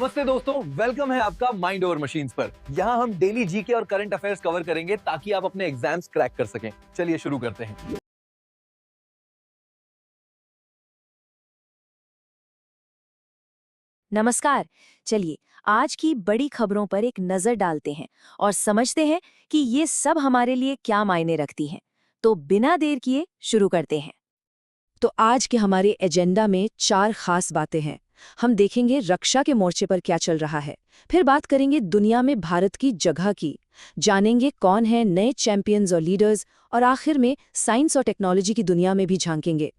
नमस्ते दोस्तों, वेलकम है आपका माइंड ओवर मशीन्स पर। यहाँ हम डेली जीके और करंट अफेयर्स कवर करेंगे ताकि आप अपने एग्जाम्स क्रैक कर सकें। चलिए शुरू करते हैं। नमस्कार। चलिए आज की बड़ी खबरों पर एक नजर डालते हैं और समझते हैं कि ये सब हमारे लिए क्या मायने रखती हैं। तो बिना देर किए शुरू करते हैं। तो आज के हमारे एजेंडा में 4 खास बातें हैं। हम देखेंगे रक्षा के मोर्चे पर क्या चल रहा है, फिर बात करेंगे दुनिया में भारत की जगह की, जानेंगे कौन है नए चैंपियंस और लीडर्स, और आखिर में साइंस और टेक्नोलॉजी की दुनिया में भी झांकेंगे।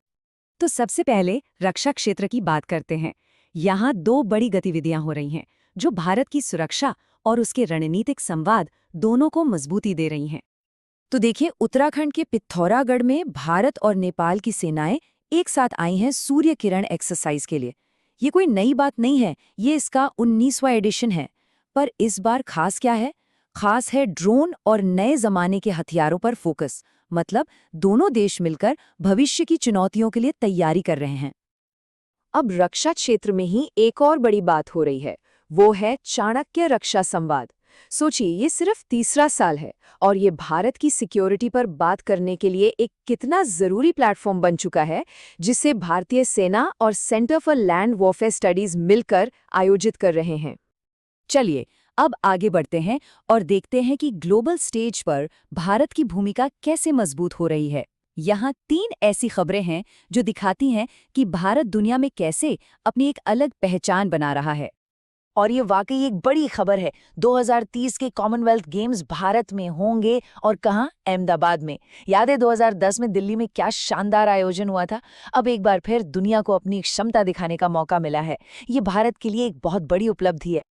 तो सबसे पहले रक्षा क्षेत्र की बात करते हैं। यहाँ 2 बड़ी गतिविधियां हो रही हैं जो भारत की सुरक्षा और उसके रणनीतिक संवाद दोनों को मजबूती दे रही हैं। तो देखिए, उत्तराखंड के पिथौरागढ़ में भारत और नेपाल की सेनाएं एक साथ आई हैं सूर्य किरण एक्सरसाइज के लिए। ये कोई नई बात नहीं है, ये इसका 19वां एडिशन है। पर इस बार खास क्या है? खास है ड्रोन और नए जमाने के हथियारों पर फोकस। मतलब दोनों देश मिलकर भविष्य की चुनौतियों के लिए तैयारी कर रहे हैं। अब रक्षा क्षेत्र में ही एक और बड़ी बात हो रही है, वो है चाणक्य रक्षा संवाद। सोचिए, ये सिर्फ तीसरा साल है और ये भारत की सिक्योरिटी पर बात करने के लिए एक कितना जरूरी प्लेटफॉर्म बन चुका है, जिसे भारतीय सेना और centre for land warfare studies मिलकर आयोजित कर रहे हैं। चलिए अब आगे बढ़ते हैं और देखते हैं कि ग्लोबल स्टेज पर भारत की भूमिका कैसे मजबूत हो रही है। यहाँ 3 ऐसी खबरें हैं जो दिखाती हैं कि भारत दुनिया में कैसे अपनी एक अलग पहचान बना रहा है। और ये वाकई एक बड़ी खबर है। 2030 के कॉमनवेल्थ गेम्स भारत में होंगे, और कहाँ? अहमदाबाद में। याद है 2010 में दिल्ली में क्या शानदार आयोजन हुआ था। अब एक बार फिर दुनिया को अपनी क्षमता दिखाने का मौका मिला है। ये भारत के लिए एक बहुत बड़ी उपलब्धि है।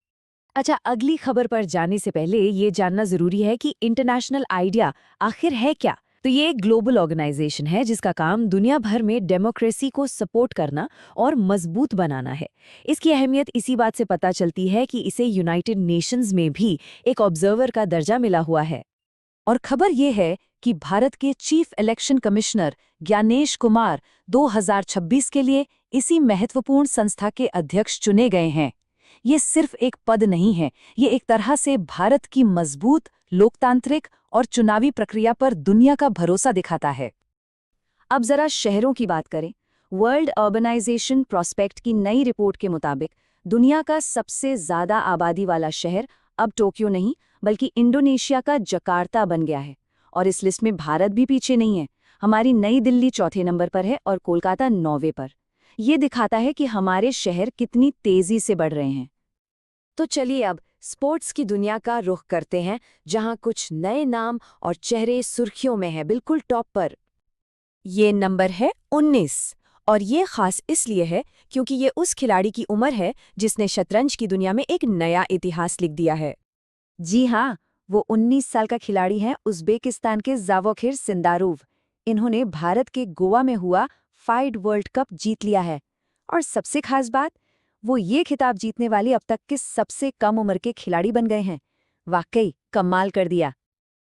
अच्छा, अगली खबर पर जाने से पहले ये जानना जरूरी है कि इंटरनेशनल आइडिया आखिर है क्या। तो ये एक ग्लोबल ऑर्गेनाइजेशन है जिसका काम दुनिया भर में डेमोक्रेसी को सपोर्ट करना और मजबूत बनाना है। इसकी अहमियत इसी बात से पता चलती है कि इसे यूनाइटेड नेशंस में भी एक ऑब्जर्वर का दर्जा मिला हुआ है। और खबर ये है कि भारत के chief election commissioner Gyanesh Kumar 2026 के लिए इसी महत्वपूर्ण संस्था के अध्यक्ष चुने गए हैं। ये सिर्फ एक पद नहीं है, ये एक तरह से भारत की मजबूत लोकतांत्रिक और चुनावी प्रक्रिया पर दुनिया का भरोसा दिखाता है। अब जरा शहरों की बात करें। वर्ल्ड अर्बनाइजेशन प्रोस्पेक्ट की नई रिपोर्ट के मुताबिक दुनिया का सबसे ज्यादा आबादी वाला शहर अब टोक्यो नहीं, बल्कि इंडोनेशिया का जकार्ता बन गया है। और इस लिस्ट में भारत भी पीछे नहीं है। हमारी नई दिल्ली चौथे नंबर पर है और कोलकाता 9वें पर। ये दिखाता है कि हमारे शहर कितनी तेजी से बढ़ रहे हैं। तो चलिए अब स्पोर्ट्स की दुनिया का रुख करते हैं, जहां कुछ नए नाम और चेहरे सुर्खियों में हैं, बिल्कुल टॉप पर। ये नंबर है 19, और ये खास इसलिए है क्योंकि ये उस खिलाड़ी की उम्र है जिसने शतरंज की दुनिया में एक नया इतिहास लिख दिया है। जी हाँ, वो 19 साल का खिलाड़ी हैं उज़्बेकिस्तान के ज़ावोखिर सिंदारोव। इन्होंने भारत के गोवा में हुआ फाइड वर्ल्ड कप जीत लिया है। और सबसे खास बात, वो ये खिताब जीतने वाली अब तक के सबसे कम उम्र के खिलाड़ी बन गए हैं। वाकई कमाल कर दिया।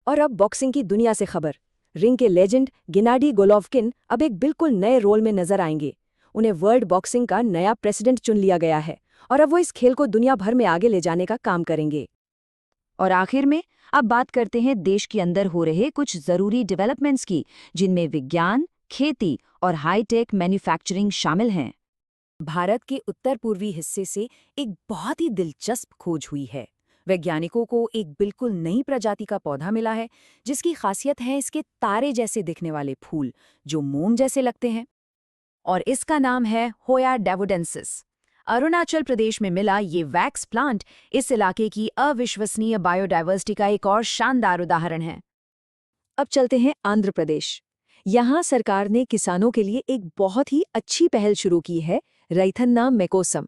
और अब बॉक्सिंग की दुनिया से खबर। रिंग के लेजेंड गेनाडी गोलोवकिन अब एक बिल्कुल नए रोल में नजर आएंगे। उन्हें वर्ल्ड बॉक्सिंग का नया प्रेसिडेंट चुन लिया गया है और अब वो इस खेल को दुनिया भर में आगे ले जाने का काम करेंगे। और आखिर में अब बात करते हैं देश के अंदर हो रहे कुछ जरूरी डेवलपमेंट्स की, जिनमें विज्ञान, खेती और हाईटेक मैन्युफैक्चरिंग शामिल हैं। भारत के उत्तर पूर्वी हिस्से से एक बहुत ही दिलचस्प खोज हुई है। वैज्ञानिकों को एक बिल्कुल नई प्रजाति का पौधा मिला है, जिसकी खासियत है इसके तारे जैसे दिखने वाले फूल जो मोम जैसे लगते हैं। और इसका नाम है होया डेवोडेंसिस। अरुणाचल प्रदेश में मिला ये वैक्स प्लांट इस इलाके की अविश्वसनीय बायोडायवर्सिटी का एक और शानदार उदाहरण है। अब चलते हैं आंध्र प्रदेश। यहाँ सरकार ने किसानों के लिए एक बहुत ही अच्छी पहल शुरू की है, रैथन्ना मेकोसम।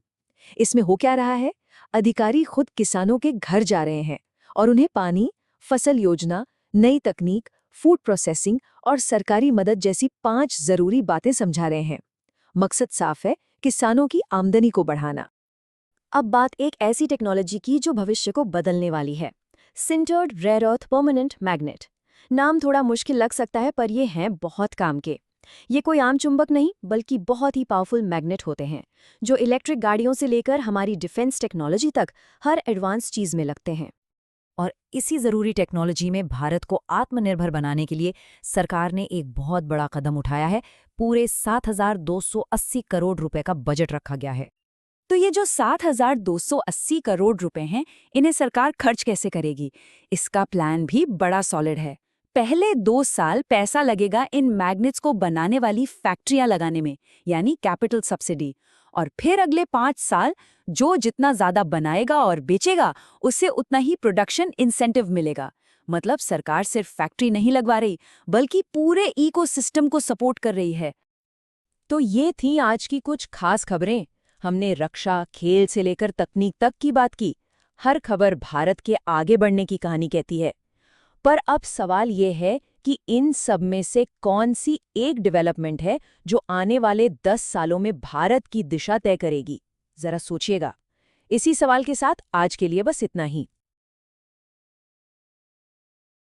इसमें हो क्या रहा है? अधिकारी खुद किसानों के घर जा रहे हैं और उन्हें पानी, फसल योजना, नई तकनीक, फूड प्रोसेसिंग और सरकारी मदद जैसी 5 जरूरी बातें समझा रहे हैं। मकसद साफ है, किसानों की आमदनी को बढ़ाना। अब बात एक ऐसी टेक्नोलॉजी की जो भविष्य को बदलने वाली है, sintered rare earth permanent magnet. नाम थोड़ा मुश्किल लग सकता है, पर ये हैं बहुत काम के। ये कोई आम चुंबक नहीं बल्कि बहुत ही पावरफुल मैग्नेट होते हैं जो इलेक्ट्रिक गाड़ियों से लेकर हमारी डिफेंस टेक्नोलॉजी तक हर एडवांस चीज में लगते हैं। और इसी ज़रूरी टेक्नोलॉजी में भारत को आत्मनिर्भर बनाने के लिए सरकार ने एक बहुत बड़ा कदम उठाया है। पूरे 7,280 करोड़ रुपए का बजट रखा गया है। तो ये जो 7,280 करोड़ रुपए हैं, इन्हें सरकार खर्च कैसे करेगी? इसका प्लान भी बड़ा सॉलिड है। पहले 2 साल पैसा लगेगा इन मैग्नेट्स को बनाने वाली फैक्ट्रियां लगाने में, यानी कैपिटल सब्सिडी। और फिर अगले 5 साल जो जितना ज्यादा बनाएगा और बेचेगा उसे उतना ही प्रोडक्शन इंसेंटिव मिलेगा। मतलब सरकार सिर्फ फैक्ट्री नहीं लगवा रही बल्कि पूरे इकोसिस्टम को सपोर्ट कर रही है। तो ये थी आज की कुछ खास खबरें। हमने रक्षा, खेल से लेकर तकनीक तक की बात की। हर खबर भारत के आगे बढ़ने की कहानी कहती है। पर अब सवाल ये है कि इन सब में से कौन सी एक डेवलपमेंट है जो आने वाले 10 सालों में भारत की दिशा तय करेगी? जरा सोचिएगा। इसी सवाल के साथ आज के लिए बस इतना ही।